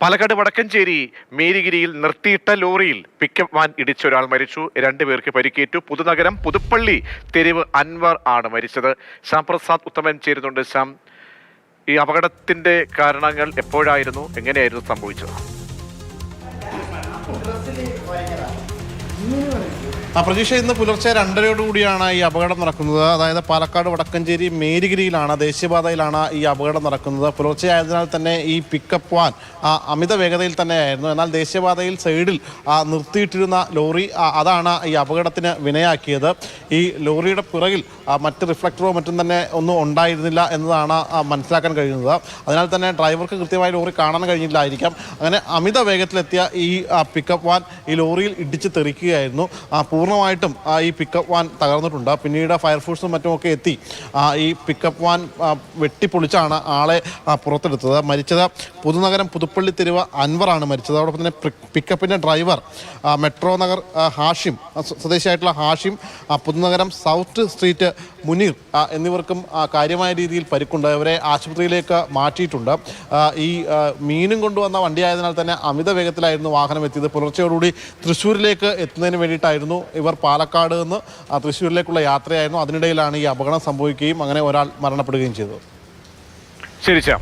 പാലക്കാട് വടക്കഞ്ചേരി മേരിഗിരിയിൽ നിർത്തിയിട്ട ലോറിയിൽ pickup van ഇടിച്ച ഒരാൾ മരിച്ചു. 2 പേർക്ക് പരിക്കേറ്റു. പുതുനഗരം പുതുപ്പള്ളി തെരുവ് അൻവർ ആണ് മരിച്ചത്. ശ്യാം പ്രസാദ് ഉത്തമൻ ചേരുന്നുണ്ട്. ശ്യാം, ഈ അപകടത്തിന്റെ കാരണങ്ങൾ എപ്പോഴായിരുന്നു, എങ്ങനെയായിരുന്നു സംഭവിച്ചത്? പ്രതീക്ഷ ഇന്ന് പുലർച്ചെ 2:30 ഈ അപകടം നടക്കുന്നത്. അതായത് പാലക്കാട് വടക്കഞ്ചേരി മേരിഗിരിയിലാണ്, ദേശീയപാതയിലാണ് ഈ അപകടം നടക്കുന്നത്. പുലർച്ചെ ആയതിനാൽ തന്നെ ഈ പിക്കപ്പ് വാൻ അമിത വേഗതയിൽ തന്നെയായിരുന്നു. എന്നാൽ ദേശീയപാതയിൽ സൈഡിൽ നിർത്തിയിട്ടിരുന്ന ലോറി അതാണ് ഈ അപകടത്തിന് വിനയാക്കിയത്. ഈ ലോറിയുടെ പിറകിൽ മറ്റ് റിഫ്ലക്ടറോ മറ്റും തന്നെ ഒന്നും ഉണ്ടായിരുന്നില്ല എന്നതാണ് മനസ്സിലാക്കാൻ കഴിയുന്നത്. അതിനാൽ തന്നെ ഡ്രൈവർക്ക് കൃത്യമായി ലോറി കാണാൻ കഴിഞ്ഞില്ലായിരിക്കാം. അങ്ങനെ അമിത വേഗത്തിലെത്തിയ ഈ പിക്കപ്പ് വാൻ ഈ ലോറിയിൽ ഇടിച്ച് തെറിക്കുകയായിരുന്നു. പൂർണ്ണമായിട്ടും ഈ പിക്കപ്പ് വാൻ തകർന്നിട്ടുണ്ട്. പിന്നീട് ഫയർഫോഴ്സും മറ്റുമൊക്കെ എത്തി ഈ പിക്കപ്പ് വാൻ വെട്ടിപ്പൊളിച്ചാണ് ആളെ പുറത്തെടുത്തത്. മരിച്ചത് പുതുനഗരം പുതുപ്പള്ളി തെരുവ് അൻവറാണ് മരിച്ചത്. അതോടൊപ്പം തന്നെ പിക്കപ്പിൻ്റെ ഡ്രൈവർ മെട്രോ നഗർ ഹാഷിം സ്വദേശിയായിട്ടുള്ള ഹാഷിം, പുതുനഗരം സൗത്ത് സ്ട്രീറ്റ് മുനീർ എന്നിവർക്കും കാര്യമായ രീതിയിൽ പരിക്കുണ്ട്. ഇവരെ ആശുപത്രിയിലേക്ക് മാറ്റിയിട്ടുണ്ട്. ഈ മീനും കൊണ്ടുവന്ന വണ്ടിയായതിനാൽ തന്നെ അമിത വേഗത്തിലായിരുന്നു വാഹനം എത്തിയത്. പുലർച്ചയോടുകൂടി തൃശ്ശൂരിലേക്ക് എത്തുന്നതിന് വേണ്ടിയിട്ടായിരുന്നു ഇവർ പാലക്കാട് നിന്ന് തൃശ്ശൂരിലേക്കുള്ള യാത്രയായിരുന്നു. അതിനിടയിലാണ് ഈ അപകടം സംഭവിക്കുകയും അങ്ങനെ ഒരാൾ മരണപ്പെടുകയും ചെയ്തത്. ശരി ശ്യാം.